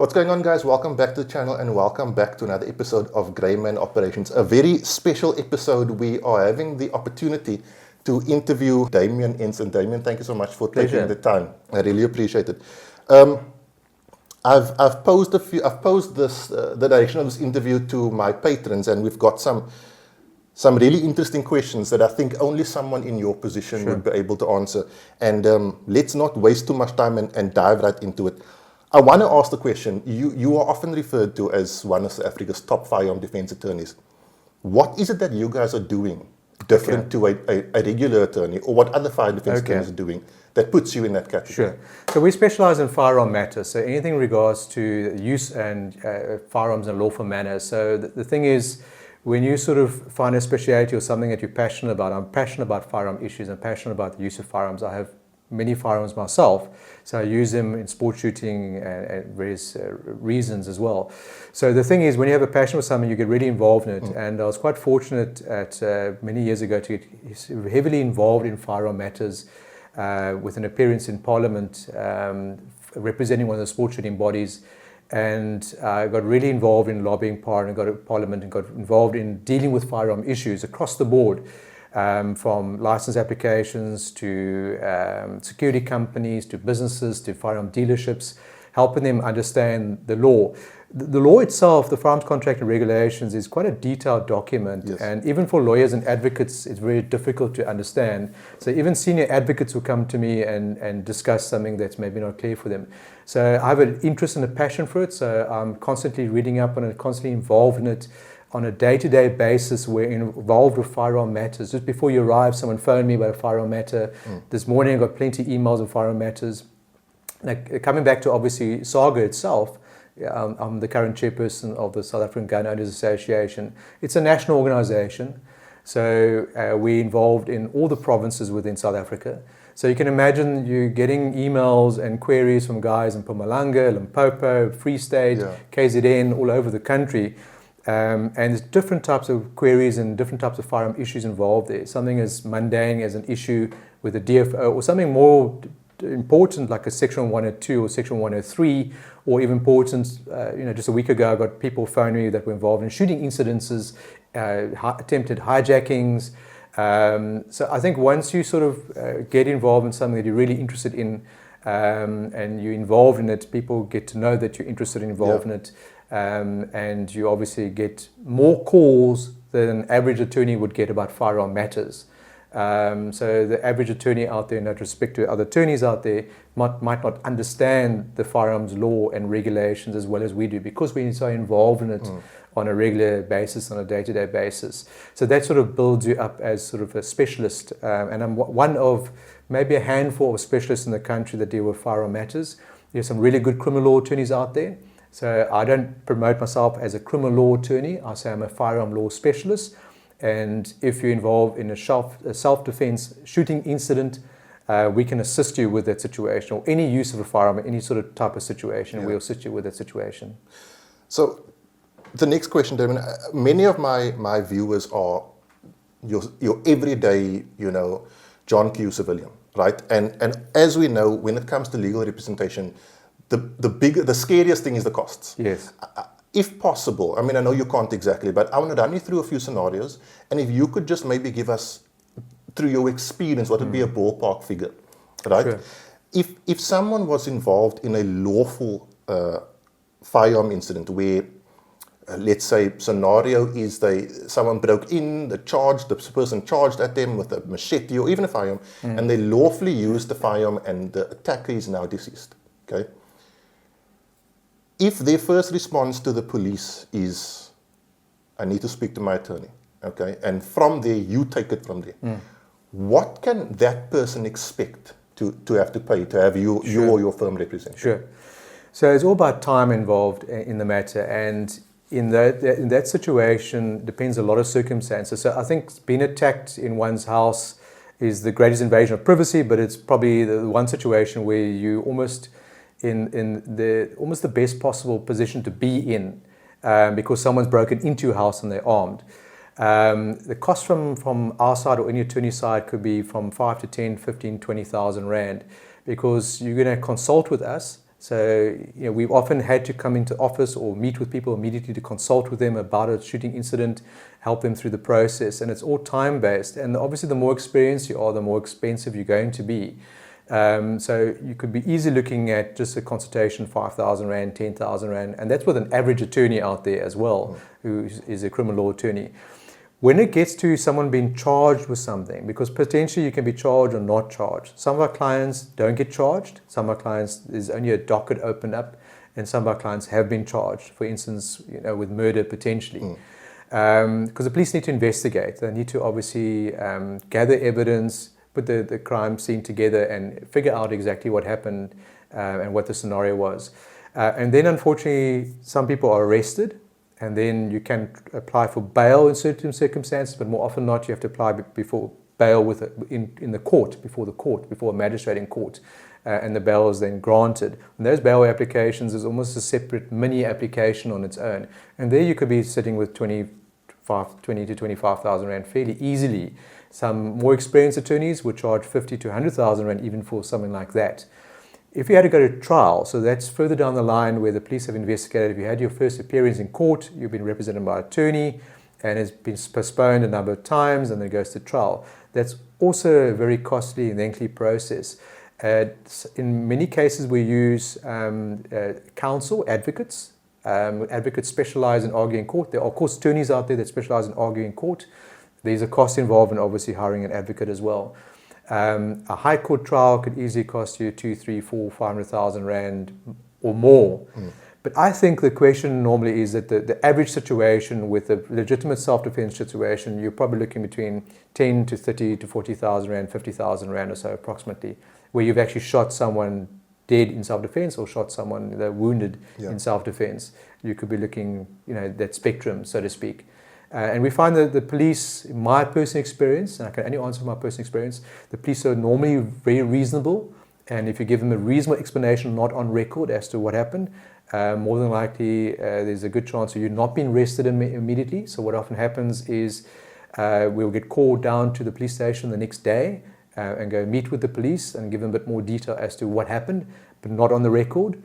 What's going on, guys? Welcome back to the channel and welcome back to another episode of Greyman Operations. A very special episode. We are having the opportunity to interview Damian Enslin. Damian, thank you so much for taking the time. I really appreciate it. I've posed the direction of this interview to my patrons, and we've got some really interesting questions that I think only someone in your position would be able to answer. And let's not waste too much time and dive right into it. I want to ask the question, you are often referred to as one of South Africa's top firearm defense attorneys. What is it that you guys are doing different to a regular attorney, or what other fire defense attorneys are doing that puts you in that category? Sure. So we specialize in firearm matters, so anything in regards to use and firearms in a lawful manner. So the thing is, when you sort of find a speciality or something that you're passionate about, I'm passionate about firearm issues, I'm passionate about the use of firearms. I have many firearms myself, so I use them in sport shooting and various reasons as well. So the thing is, when you have a passion for something, you get really involved in it. And I was quite fortunate many years ago to get heavily involved in firearm matters with an appearance in Parliament representing one of the sport shooting bodies. And I got really involved in lobbying Parliament and got involved in dealing with firearm issues across the board. From license applications to security companies, to businesses, to firearm dealerships, helping them understand the law. The law itself, the Firearms Contract and Regulations, is quite a detailed document, and even for lawyers and advocates, it's very difficult to understand. So even senior advocates will come to me and discuss something that's maybe not clear for them. So I have an interest and a passion for it, so I'm constantly reading up on it, constantly involved in it. On a day-to-day basis, we're involved with firearm matters. Just before you arrived, someone phoned me about a firearm matter. This morning, I got plenty of emails on firearm matters. Now, coming back to obviously SAGA itself, I'm the current chairperson of the South African Gun Owners Association. It's a national organization, so we're involved in all the provinces within South Africa. So you can imagine you getting emails and queries from guys in Mpumalanga, Limpopo, Free State, KZN, all over the country. And there's different types of queries and different types of firearm issues involved there. Something as mundane as an issue with a DFO, or something more important like a Section 102 or Section 103, or even important, just a week ago I got people phoning me that were involved in shooting incidences, attempted hijackings. So I think once you sort of get involved in something that you're really interested in, and you're involved in it, people get to know that you're interested and involved in it. And you obviously get more calls than an average attorney would get about firearm matters. So the average attorney out there, in that respect to other attorneys out there, might not understand the firearms law and regulations as well as we do, because we're so involved in it on a regular basis, on a day-to-day basis. So that sort of builds you up as sort of a specialist. And I'm one of maybe a handful of specialists in the country that deal with firearm matters. There's some really good criminal law attorneys out there. So I don't promote myself as a criminal law attorney. I say I'm a firearm law specialist. And if you're involved in a self-defense shooting incident, we can assist you with that situation, or any use of a firearm, any sort of type of situation, we'll assist you with that situation. So the next question, Damian, many of my viewers are your everyday, John Q civilian, right? And as we know, when it comes to legal representation, the scariest thing is the costs. Yes. If possible, I mean, I know you can't exactly, but I want to run you through a few scenarios, and if you could just maybe give us, through your experience, what would be a ballpark figure, right? Sure. If someone was involved in a lawful firearm incident where, let's say, scenario is someone broke in, the person charged at them with a machete or even a firearm, and they lawfully used the firearm, and the attacker is now deceased, okay? If their first response to the police is, I need to speak to my attorney, okay, and from there, you take it from there, what can that person expect to have to pay to have you or your firm represent? Sure. So it's all about time involved in the matter, and in that situation depends a lot of circumstances. So I think being attacked in one's house is the greatest invasion of privacy, but it's probably the one situation where you almost in the best possible position to be in, because someone's broken into your house and they're armed. The cost from our side or any attorney side could be from 5 to 10, 15, 20,000 Rand, because you're going to consult with us So we've often had to come into office or meet with people immediately to consult with them about a shooting incident, help them through the process, and it's all time-based. And obviously the more experienced you are, the more expensive you're going to be. So you could be easily looking at just a consultation, 5,000 Rand, 10,000 Rand, and that's with an average attorney out there as well, who is a criminal law attorney. When it gets to someone being charged with something, because potentially you can be charged or not charged. Some of our clients don't get charged. Some of our clients, there's only a docket opened up, and some of our clients have been charged, for instance, with murder potentially. Because the police need to investigate. They need to obviously gather evidence, put the crime scene together and figure out exactly what happened and what the scenario was. And then unfortunately, some people are arrested, and then you can apply for bail in certain circumstances, but more often not, you have to apply before bail in the court, before a magistrate in court, and the bail is then granted. And those bail applications is almost a separate mini application on its own. And there you could be sitting with 20 to 25,000 Rand fairly easily. Some more experienced attorneys would charge 50 to 100,000 Rand even for something like that. If you had to go to trial, so that's further down the line where the police have investigated, if you had your first appearance in court, you've been represented by an attorney, and it's been postponed a number of times, and then it goes to trial. That's also a very costly and lengthy process. In many cases, we use counsel, advocates. Advocates specialize in arguing in court. There are, of course, attorneys out there that specialize in arguing in court. There's a cost involved in obviously hiring an advocate as well. A high court trial could easily cost you 2, 3, 4, 500,000 Rand or more. But I think the question normally is that the average situation with a legitimate self-defense situation, you're probably looking between 10 to 30 to 40,000 Rand, 50,000 Rand or so approximately, where you've actually shot someone dead in self-defense or shot someone wounded in self-defense. You could be looking, that spectrum, so to speak. And we find that the police, in my personal experience, and I can only answer from my personal experience, the police are normally very reasonable. And if you give them a reasonable explanation, not on record, as to what happened, more than likely there's a good chance of you not being arrested immediately. So what often happens is we'll get called down to the police station the next day and go meet with the police and give them a bit more detail as to what happened, but not on the record.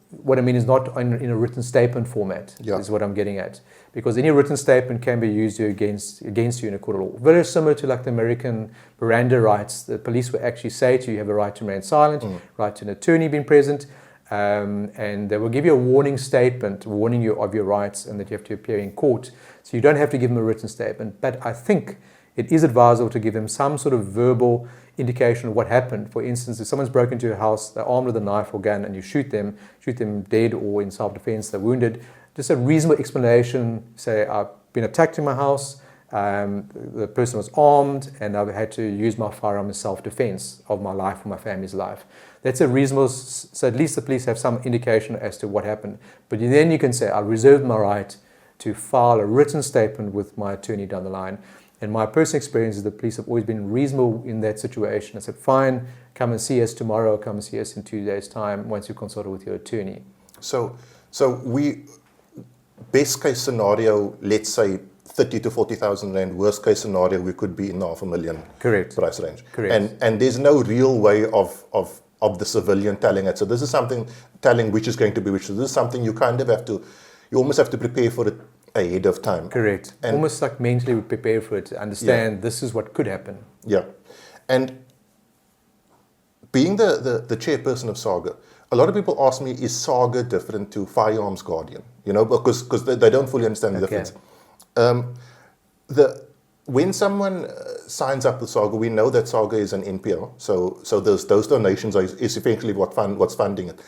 What I mean is not in a written statement format, is what I'm getting at. Because any written statement can be used against you in a court of law. Very similar to like the American Miranda rights. The police will actually say to you, you have a right to remain silent, right to an attorney being present, and they will give you a warning statement, warning you of your rights and that you have to appear in court. So you don't have to give them a written statement. But I think it is advisable to give them some sort of verbal indication of what happened. For instance, if someone's broken into your house, they're armed with a knife or gun, and you shoot them dead or in self-defense, they're wounded, just a reasonable explanation, say, I've been attacked in my house, the person was armed, and I've had to use my firearm in self-defense of my life or my family's life. That's a reasonable, so at least the police have some indication as to what happened. But then you can say, I reserve my right to file a written statement with my attorney down the line. And my personal experience is the police have always been reasonable in that situation. I said, fine, come and see us tomorrow, come and see us in 2 days' time once you consulted with your attorney. So we, best case scenario, let's say 30 to 40,000 Rand. Worst case scenario, we could be in $500,000 price range. Correct. And there's no real way of the civilian telling it. So this is something, telling which is going to be which. So this is something you kind of have to, you almost have to prepare for it ahead of time. Correct. And almost like mentally prepare for it, to understand this is what could happen. Yeah. And being the chairperson of SAGA, a lot of people ask me, is SAGA different to Firearms Guardian? Because they don't fully understand the difference. When someone signs up with SAGA, we know that SAGA is an NPO, so those donations is essentially what's funding it.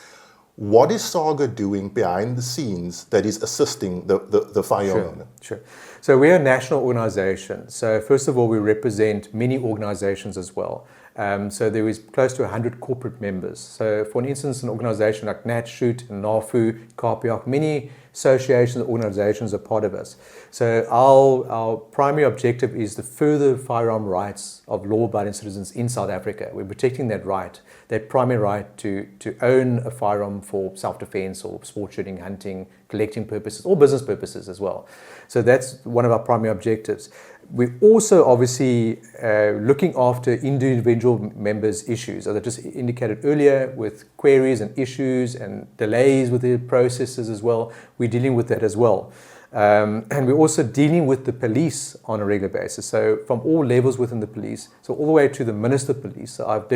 What is SAGA doing behind the scenes that is assisting the firearm owner? Sure. So we're a national organization. So first of all, we represent many organizations as well. So there is close to 100 corporate members. So for instance, an organization like NatShoot, NAFU, CAPIOC, many associations, organizations are part of us. So our primary objective is to further firearm rights of law-abiding citizens in South Africa. We're protecting that right, that primary right to own a firearm for self-defense or sport shooting, hunting, collecting purposes, or business purposes as well. So that's one of our primary objectives. we're also obviously looking after individual members' issues, as I just indicated earlier, with queries and issues and delays with the processes as well. We're dealing with that as well. And we're also dealing with the police on a regular basis. So from all levels within the police, so all the way to the Minister of Police. So I've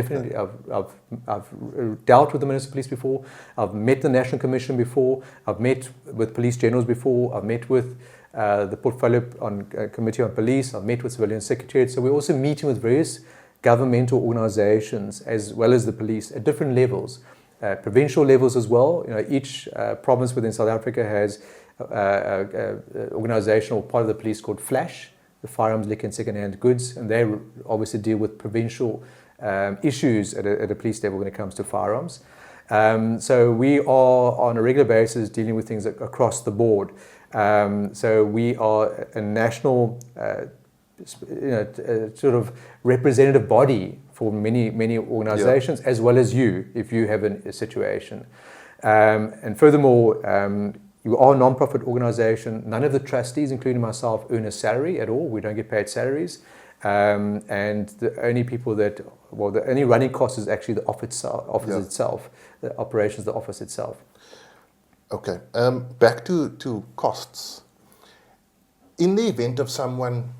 dealt with the Minister of Police before. I've met the National Commission before. I've met with police generals before. I've met with the Portfolio Committee on Police. I've met with Civilian Secretariat. So we're also meeting with various governmental organizations as well as the police at different levels, provincial levels as well. Each province within South Africa has organization or part of the police called FLASH, the Firearms, Liquor and Second-Hand Goods, and they obviously deal with provincial issues at a police level when it comes to firearms. So we are on a regular basis dealing with things across the board. So we are a national sort of representative body for many organizations, as well as you, if you have a situation. And furthermore, you are a non-profit organization. None of the trustees, including myself, earn a salary at all. We don't get paid salaries. And the only people the only running cost is actually the office itself, the operations, the office itself. Okay. Back to costs. In the event of someone,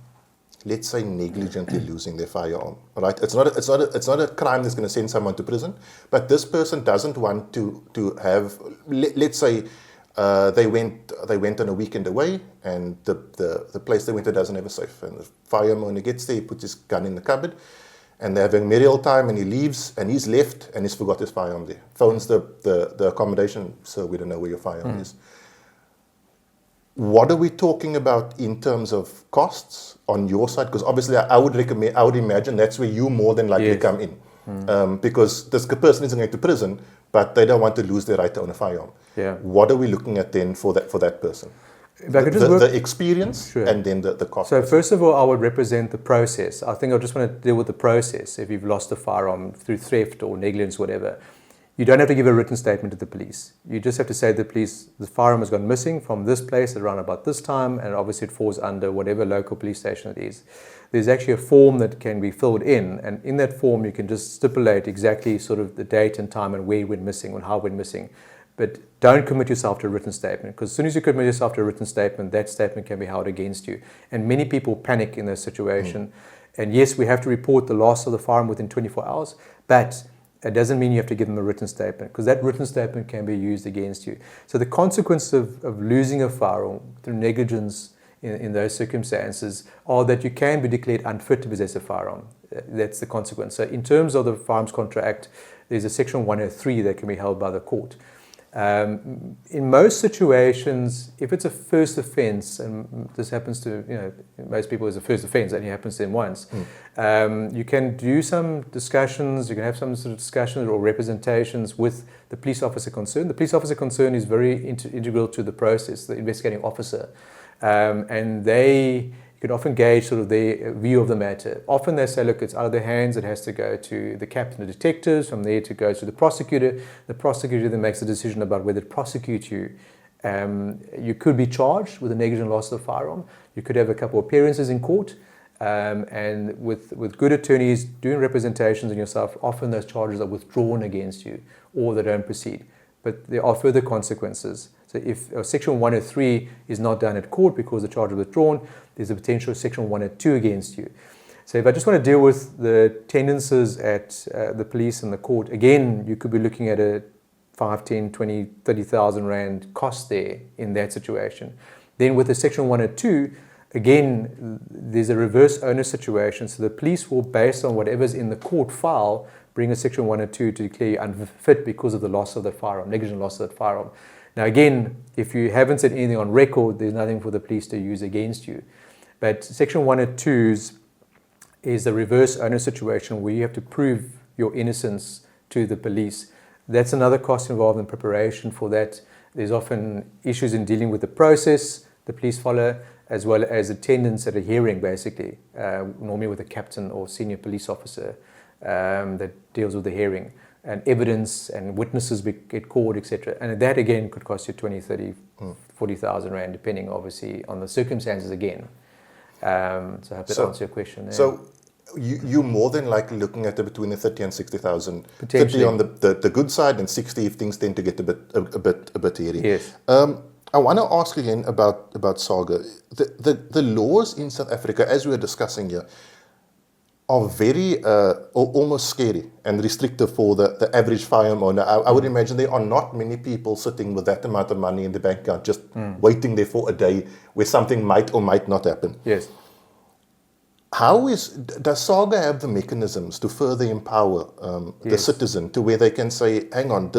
let's say, negligently losing their firearm, right? It's not a crime that's going to send someone to prison, but this person doesn't want to have, let's say, they went on a weekend away, and the place they went to doesn't have a safe. And the fireman, when he gets there, he puts his gun in the cupboard, and they're having merry old time, and he leaves, and he's left, and he's forgot his firearm there. Phones the accommodation, so we don't know where your firearm is. What are we talking about in terms of costs on your side? Because obviously, I would imagine that's where you more than likely come in, because this person isn't going to prison, but they don't want to lose their right to own a firearm. Yeah. What are we looking at then for that person? If I could just the experience, sure, and then the cost. So first of all, I would represent the process. I think I just want to deal with the process. If you've lost a firearm through theft or negligence, whatever, you don't have to give a written statement to the police. You just have to say to the police, the firearm has gone missing from this place around about this time, and obviously it falls under whatever local police station it is. There's actually a form that can be filled in, and in that form you can just stipulate exactly sort of the date and time and where it went missing and how it went missing. But don't commit yourself to a written statement, because as soon as you commit yourself to a written statement, that statement can be held against you. And many people panic in this situation. And yes, we have to report the loss of the firearm within 24 hours, but it doesn't mean you have to give them a written statement, because that written statement can be used against you. So the consequence of losing a firearm through negligence in those circumstances are that you can be declared unfit to possess a firearm. That's the consequence. So in terms of the Firearms Contra Act, there's a section 103 that can be held by the court. In most situations, if it's a first offence, and this happens to most people as a first offence, only happens to them once, you can do some discussions, you can have some sort of discussions or representations with the police officer concerned. The police officer concerned is very integral to the process, the investigating officer, and you can often gauge sort of their view of the matter. Often they say, look, it's out of their hands, it has to go to the captain of detectives, from there to go to the prosecutor. The prosecutor then makes a decision about whether to prosecute you. You could be charged with a negligent loss of the firearm. You could have a couple of appearances in court, and with good attorneys doing representations on yourself, often those charges are withdrawn against you, or they don't proceed. But there are further consequences. So if Section 103 is not done at court because the charge is withdrawn, there's a potential Section 102 against you. So if I just want to deal with the tendencies at the police and the court, again, you could be looking at a 5, 10, 20, 30,000 Rand cost there in that situation. Then with the Section 102, again, there's a reverse onus situation. So the police will, based on whatever's in the court file, bring a Section 102 to declare you unfit because of the loss of the firearm, negligent loss of that firearm. Now again, if you haven't said anything on record, there's nothing for the police to use against you. But Section 102 is the reverse onus situation where you have to prove your innocence to the police. That's another cost involved in preparation for that. There's often issues in dealing with the process the police follow, as well as attendance at a hearing, basically, normally with a captain or senior police officer that deals with the hearing, and evidence and witnesses get called, etc. And that again could cost you 20, 30, 40,000 Rand, depending obviously on the circumstances again. So I hope that answers your question there. So you're more than likely looking at between the 30 and 60,000. Potentially. 30 on the good side, and 60 if things tend to get a bit hairy. Yes. I want to ask again about SAGA. The laws in South Africa, as we are discussing here, are very almost scary and restrictive for the average firearm owner. I would imagine there are not many people sitting with that amount of money in the bank account just waiting there for a day where something might or might not happen. Yes. Does SAGA have the mechanisms to further empower the citizen to where they can say, hang on,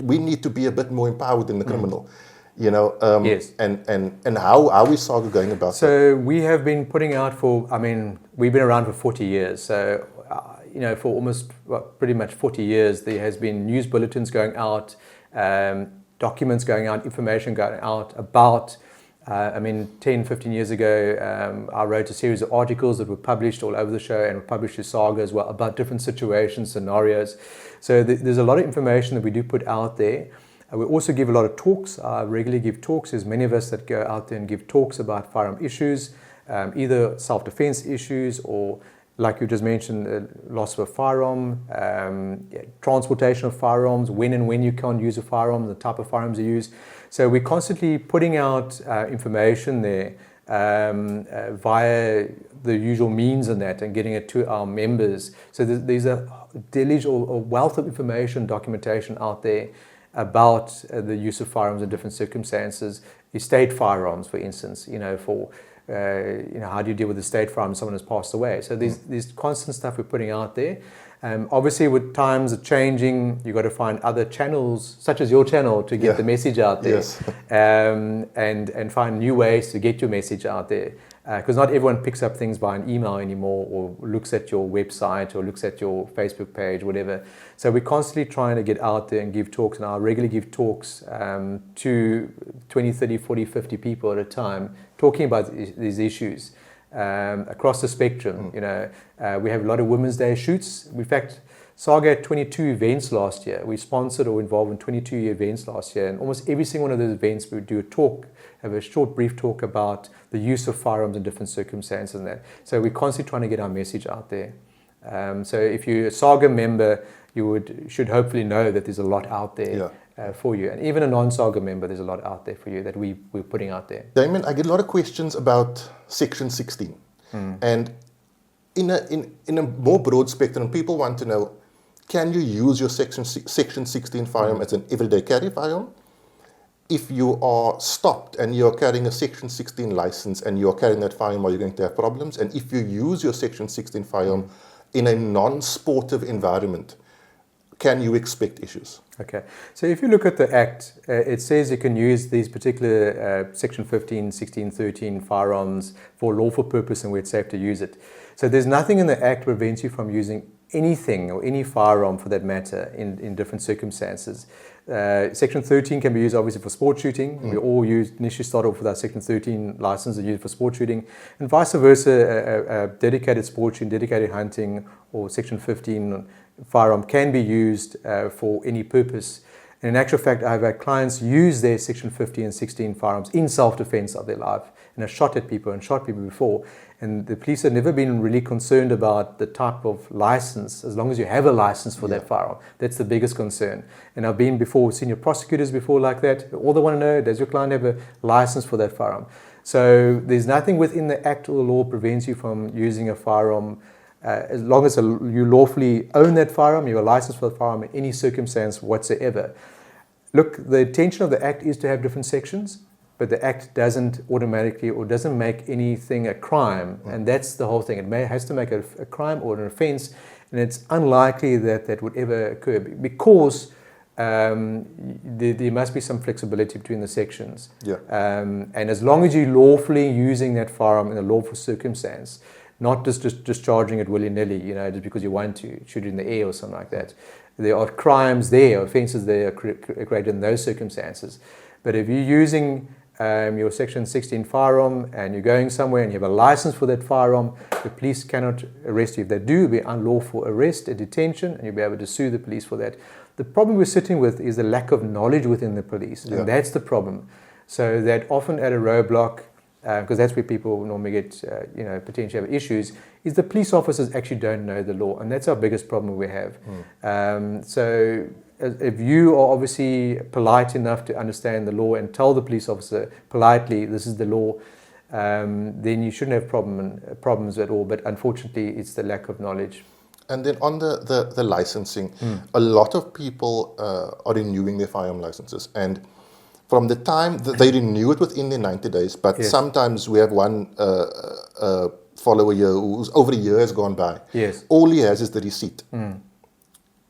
we need to be a bit more empowered than the criminal? You know, yes. And how is SAGA going about that? So we have been putting out we've been around for 40 years. So, for almost pretty much 40 years, there has been news bulletins going out, documents going out, information going out about, 10, 15 years ago, I wrote a series of articles that were published all over the show and were published to SAGA as well about different situations, scenarios. So there's a lot of information that we do put out there. We also give a lot of talks. I regularly give talks. There's many of us that go out there and give talks about firearm issues, either self-defense issues or, like you just mentioned, loss of a firearm, transportation of firearms, when you can't use a firearm, the type of firearms you use. So we're constantly putting out information there via the usual means and that, and getting it to our members. So there's a deluge or wealth of information, documentation out there about the use of firearms in different circumstances. Estate firearms, for instance, how do you deal with estate firearms if someone has passed away? So there's constant stuff we're putting out there. Obviously, with times are changing, you've got to find other channels, such as your channel, to get the message out there. Yes. And find new ways to get your message out there. Because not everyone picks up things by an email anymore, or looks at your website, or looks at your Facebook page, whatever. So we're constantly trying to get out there and give talks, and I regularly give talks to 20, 30, 40, 50 people at a time, talking about these issues across the spectrum. We have a lot of Women's Day shoots. In fact, SAGA had 22 events last year. We sponsored or involved in 22 events last year, and almost every single one of those events we would do a talk, have a short brief talk about the use of firearms in different circumstances and that. So we're constantly trying to get our message out there. So if you're a SAGA member, you should hopefully know that there's a lot out there for you. And even a non-SAGA member, there's a lot out there for you that we're putting out there. Damian, I get a lot of questions about Section 16. And in a more broad spectrum, people want to know, can you use your Section 16 firearm as an everyday carry firearm? If you are stopped and you're carrying a Section 16 license and you're carrying that firearm, are you going to have problems? And if you use your Section 16 firearm in a non-sportive environment, can you expect issues? Okay, so if you look at the Act, it says you can use these particular Section 15, 16, 13 firearms for lawful purpose and where it's safe to use it. So there's nothing in the Act that prevents you from using anything or any firearm for that matter in different circumstances. Section 13 can be used obviously for sport shooting. We all initially start off with our Section 13 license and use it for sport shooting, and vice versa. A dedicated sport shooting, dedicated hunting, or Section 15 firearm can be used for any purpose. And in actual fact, I've had clients use their Section 15 and 16 firearms in self-defense of their life, and have shot at people and shot people before. And the police have never been really concerned about the type of license, as long as you have a license for that firearm. That's the biggest concern. And I've been before senior prosecutors before like that. All they want to know, does your client have a license for that firearm? So there's nothing within the Act or the law prevents you from using a firearm as long as you lawfully own that firearm, you have a license for the firearm in any circumstance whatsoever. Look, the intention of the Act is to have different sections, but the Act doesn't automatically or doesn't make anything a crime, and that's the whole thing. It has to make a crime or an offence, and it's unlikely that that would ever occur because there must be some flexibility between the sections. And as long as you're lawfully using that firearm in a lawful circumstance, not just discharging it willy-nilly, just because you want to shoot it in the air or something like that. There are crimes there, offences there are created in those circumstances. But if you're using your Section 16 firearm and you're going somewhere and you have a license for that firearm, the police cannot arrest you. If they do, it'll be unlawful arrest, a detention, and you'll be able to sue the police for that. The problem we're sitting with is the lack of knowledge within the police, and that's the problem. So that often at a roadblock, because that's where people normally get, potentially have issues, is the police officers actually don't know the law, and that's our biggest problem we have. So if you are obviously polite enough to understand the law and tell the police officer politely, this is the law, then you shouldn't have problems at all. But unfortunately, it's the lack of knowledge. And then on the licensing, a lot of people are renewing their firearm licenses. And from the time that they renew it within the 90 days, but sometimes we have one follower here who's over a year has gone by. Yes. All he has is the receipt.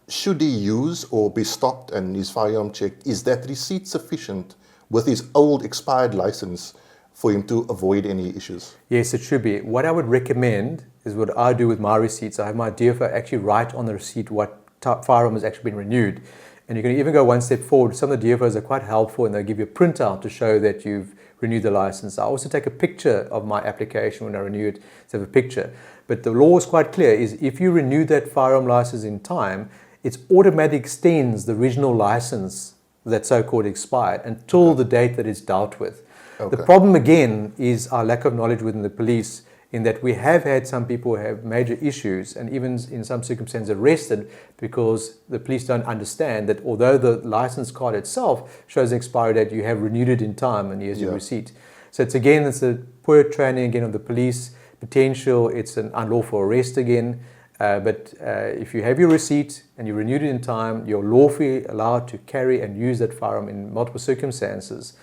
Should he use or be stopped and his firearm checked? Is that receipt sufficient with his old expired license for him to avoid any issues? Yes, it should be. What I would recommend is what I do with my receipts. I have my DFO actually write on the receipt what firearm has actually been renewed. And you can even go one step forward. Some of the DFOs are quite helpful and they'll give you a printout to show that you've renewed the license. I also take a picture of my application when I renew it to have a picture. But the law is quite clear, is if you renew that firearm license in time, it automatically extends the original license that so-called expired until the date that it's dealt with. The problem again is our lack of knowledge within the police, in that we have had some people who have major issues and even in some circumstances arrested because the police don't understand that although the license card itself shows the expiry date, you have renewed it in time and here's your receipt. So it's a poor training again of the police, potential, it's an unlawful arrest again. But if you have your receipt and you renewed it in time, you're lawfully allowed to carry and use that firearm in multiple circumstances.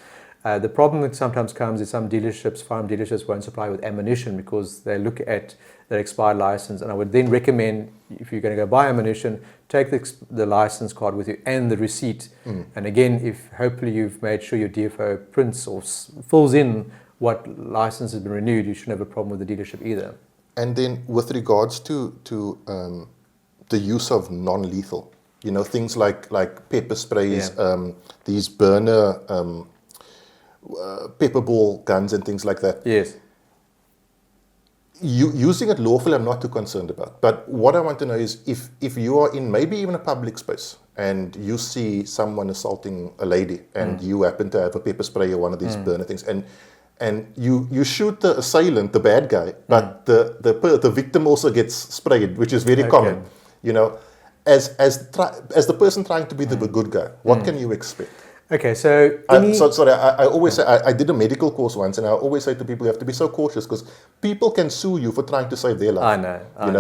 The problem that sometimes comes is some firearm dealerships won't supply with ammunition because they look at their expired license. And I would then recommend, if you're going to go buy ammunition, take the license card with you and the receipt. And again, if hopefully you've made sure your DFO prints or fills in what license has been renewed, you shouldn't have a problem with the dealership either. And then with regards to the use of non-lethal, things like pepper sprays, these burner pepper ball guns and things like that. Yes. Using it lawfully, I'm not too concerned about. But what I want to know is if you are in maybe even a public space and you see someone assaulting a lady and you happen to have a pepper spray or one of these burner things and you shoot the assailant, the bad guy, but the victim also gets sprayed, which is very common. As the person trying to be the good guy, what can you expect? Okay, so I always say I did a medical course once, and I always say to people, you have to be so cautious because people can sue you for trying to save their life. I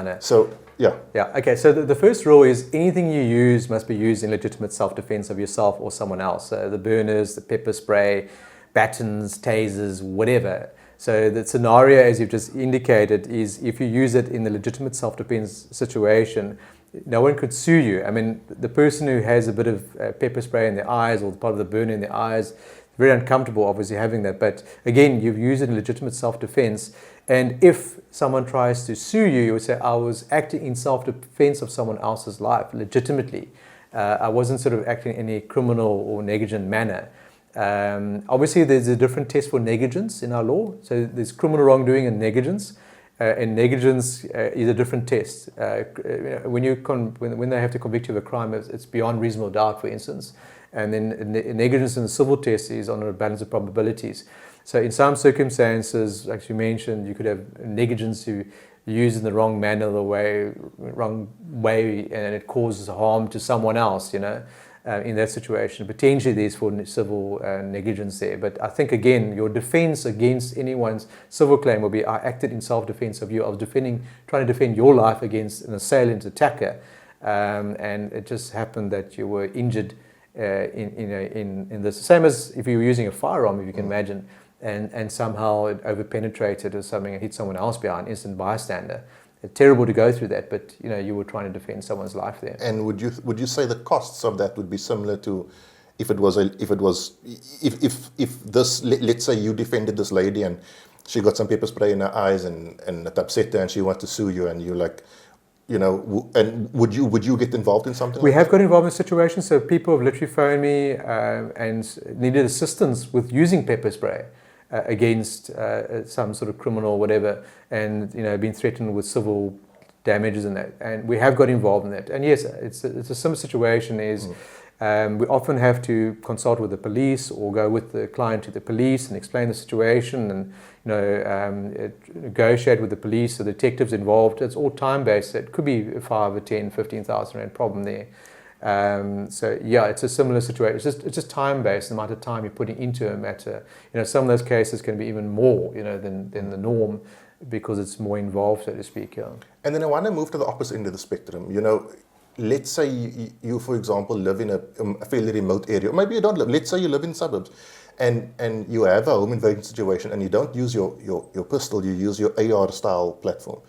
know. So yeah. Okay, so the first rule is anything you use must be used in legitimate self-defense of yourself or someone else. So the burners, the pepper spray, batons, tasers, whatever. So the scenario, as you've just indicated, is if you use it in the legitimate self-defense situation, no one could sue you. I mean, the person who has a bit of pepper spray in their eyes or part of the burner in their eyes, very uncomfortable obviously having that. But again, you've used it in legitimate self-defense. And if someone tries to sue you, you would say, I was acting in self-defense of someone else's life legitimately. I wasn't sort of acting in a criminal or negligent manner. Obviously, there's a different test for negligence in our law. So there's criminal wrongdoing and negligence. And negligence is a different test. When they have to convict you of a crime, it's beyond reasonable doubt, for instance. And then negligence in the civil test is on a balance of probabilities. So in some circumstances, like you mentioned, you could have negligence you use in the wrong manner, wrong way, and it causes harm to someone else, in that situation. Potentially there's for civil negligence there. But I think, again, your defense against anyone's civil claim will be, I acted in self-defense of you. I was trying to defend your life against an assailant, attacker. And it just happened that you were injured in this. Same as if you were using a firearm, if you can imagine, and somehow it overpenetrated or something and hit someone else behind, instant bystander. It's terrible to go through that, but you were trying to defend someone's life there. And would you say the costs of that would be similar to if this, let's say you defended this lady and she got some pepper spray in her eyes and it upset her and she wants to sue you and you're like, and would you get involved in something? We have got involved in situations, so people have literally phoned me and needed assistance with using pepper spray against some sort of criminal or whatever, and been threatened with civil damages and that, and we have got involved in that. And yes, it's a similar situation. Is We often have to consult with the police or go with the client to the police and explain the situation and negotiate with the police, the detectives involved. It's all time-based. It could be 5 or 10, 15,000 rand problem there. So yeah, it's a similar situation. It's just time-based, the amount of time you're putting into a matter. Some of those cases can be even more, than the norm, because it's more involved, so to speak. Yeah. And then I want to move to the opposite end of the spectrum. Let's say you, for example, live in a fairly remote area. Or maybe you don't live. Let's say you live in suburbs, and you have a home invasion situation, and you don't use your pistol. You use your AR style platform.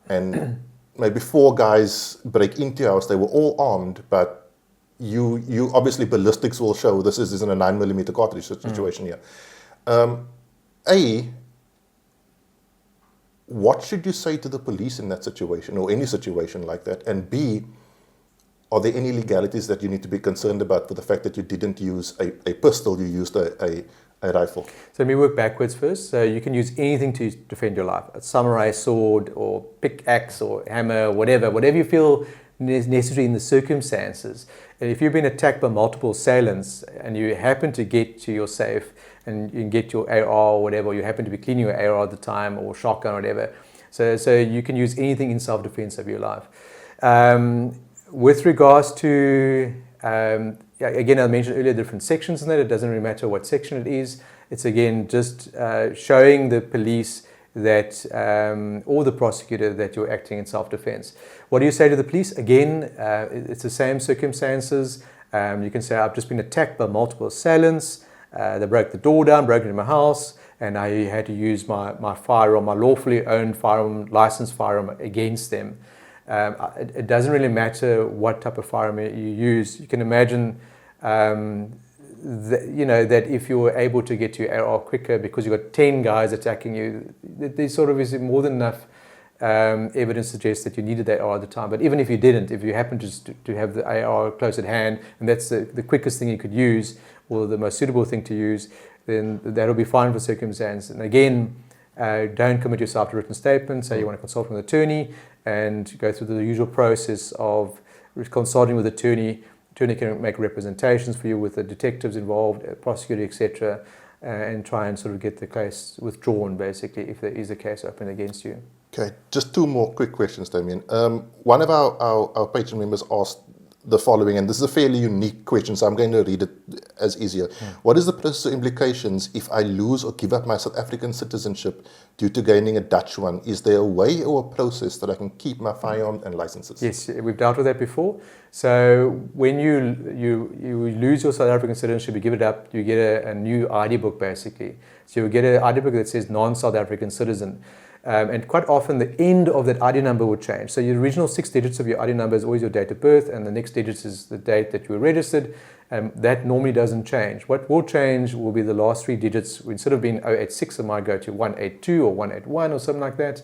And maybe 4 guys break into your house. They were all armed, but you obviously ballistics will show this is in a 9mm cartridge situation here. What should you say to the police in that situation, or any situation like that? And B, are there any legalities that you need to be concerned about for the fact that you didn't use a pistol, you used a rifle? So let me work backwards first. So you can use anything to defend your life. A samurai sword or pickaxe or hammer, whatever you feel is necessary in the circumstances. And if you've been attacked by multiple assailants and you happen to get to your safe and you can get your AR or whatever, you happen to be cleaning your AR at the time or shotgun or whatever. So you can use anything in self-defense of your life. With regards to, again, I mentioned earlier different sections in that. It doesn't really matter what section it is. It's again just showing the police that, or the prosecutor, that you're acting in self-defense. What do you say to the police? Again, it's the same circumstances. You can say, I've just been attacked by multiple assailants. They broke the door down, broke into my house, and I had to use my firearm, my lawfully owned firearm, licensed firearm, against them. It doesn't really matter what type of firearm you use. You can imagine that if you were able to get to your AR quicker because you've got 10 guys attacking you, there sort of is more than enough evidence suggests that you needed that AR at the time. But even if you didn't, if you happen to have the AR close at hand, and that's the quickest thing you could use, or the most suitable thing to use, then that'll be fine for circumstance. And again, don't commit yourself to written statements. Say you want to consult with an attorney and go through the usual process of consulting with an attorney. Attorney can make representations for you with the detectives involved, prosecutor, etc., and try and sort of get the case withdrawn, basically, if there is a case open against you. Okay, just 2 more quick questions, Damian. One of our patron members asked the following, and this is a fairly unique question, so I'm going to read it as easier. What is the process or implications if I lose or give up my South African citizenship due to gaining a Dutch one? Is there a way or a process that I can keep my firearm and licenses? Yes, we've dealt with that before. So when you lose your South African citizenship, you give it up, you get a new ID book, basically. So you get an ID book that says non-South African citizen. And quite often the end of that ID number will change. So your original 6 digits of your ID number is always your date of birth, and the next digits is the date that you were registered. That normally doesn't change. What will change will be the last 3 digits. Instead of being 086, it might go to 182 or 181 or something like that.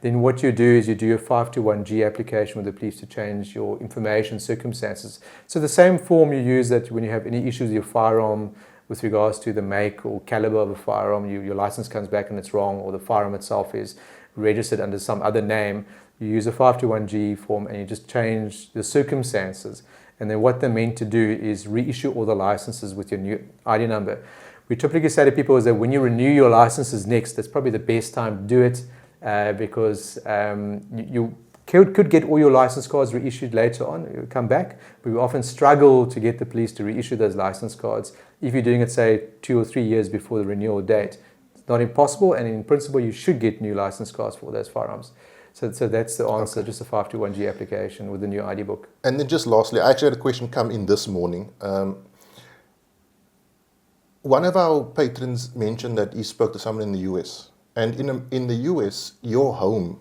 Then what you do is you do a 521G application with the police to change your information circumstances. So the same form you use that when you have any issues with your firearm, with regards to the make or caliber of a firearm, your license comes back and it's wrong, or the firearm itself is registered under some other name, you use a 521G form and you just change the circumstances. And then what they're meant to do is reissue all the licenses with your new ID number. We typically say to people is that when you renew your licenses next, that's probably the best time to do it, because you could get all your license cards reissued later on, you come back, but we often struggle to get the police to reissue those license cards if you're doing it, say, 2 or 3 years before the renewal date. It's not impossible, and in principle, you should get new license cards for those firearms. So that's the answer, okay. Just a 521G application with the new ID book. And then just lastly, I actually had a question come in this morning. One of our patrons mentioned that he spoke to someone in the US. And in the US, your home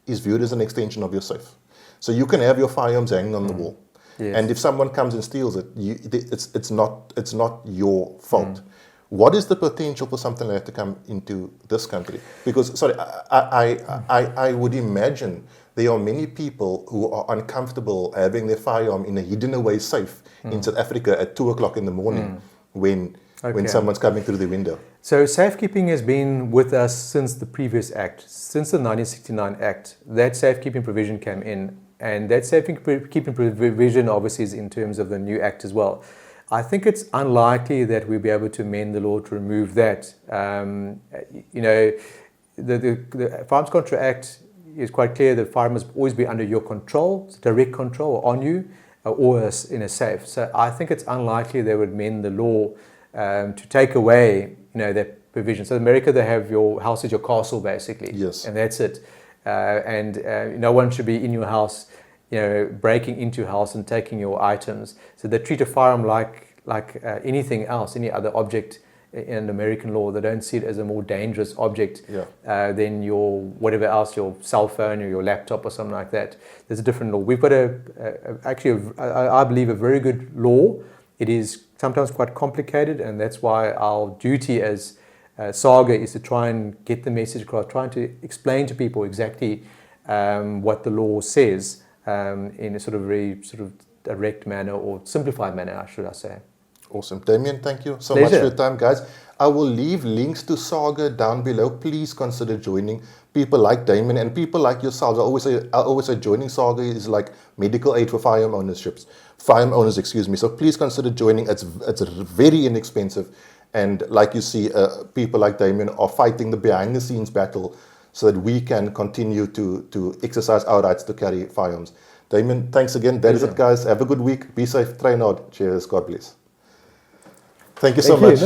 is viewed as an extension of your safe. So you can have your firearms hanging on the wall. Yes. And if someone comes and steals it, it's not your fault. What is the potential for something like that to come into this country? Because, sorry, I would imagine there are many people who are uncomfortable having their firearm in a hidden away safe in South Africa at 2 o'clock in the morning when someone's coming through the window. So safekeeping has been with us since the previous act, since the 1969 Act. That safekeeping provision came in. And that safekeeping provision obviously is in terms of the new act as well. I think it's unlikely that we'll be able to amend the law to remove that. The Firearms Control Act is quite clear that firearms must always be under your control, direct control, or on you, or in a safe. So I think it's unlikely they would amend the law to take away, that provision. So in America, they have your house is your castle, basically. Yes. And that's it. No one should be in your house, breaking into your house and taking your items. So they treat a firearm like anything else, any other object in American law. They don't see it as a more dangerous object than your whatever else, your cell phone or your laptop or something like that. There's a different law. We've got I believe, a very good law. It is sometimes quite complicated, and that's why our duty as SAGA is to try and get the message across, trying to explain to people exactly what the law says in a very direct manner, or simplified manner, should I say. Awesome. Damian, thank you so Pleasure. much for your time, guys. I will leave links to SAGA down below. Please consider joining. People like Damian and people like yourselves. I always say joining SAGA is like medical aid for firearm owners, So please consider joining. It's very inexpensive. And like you see, people like Damian are fighting the behind-the-scenes battle so that we can continue to exercise our rights to carry firearms. Damian, thanks again. That is it, guys. Have a good week. Be safe. Train hard. Cheers. God bless. Thank you so much.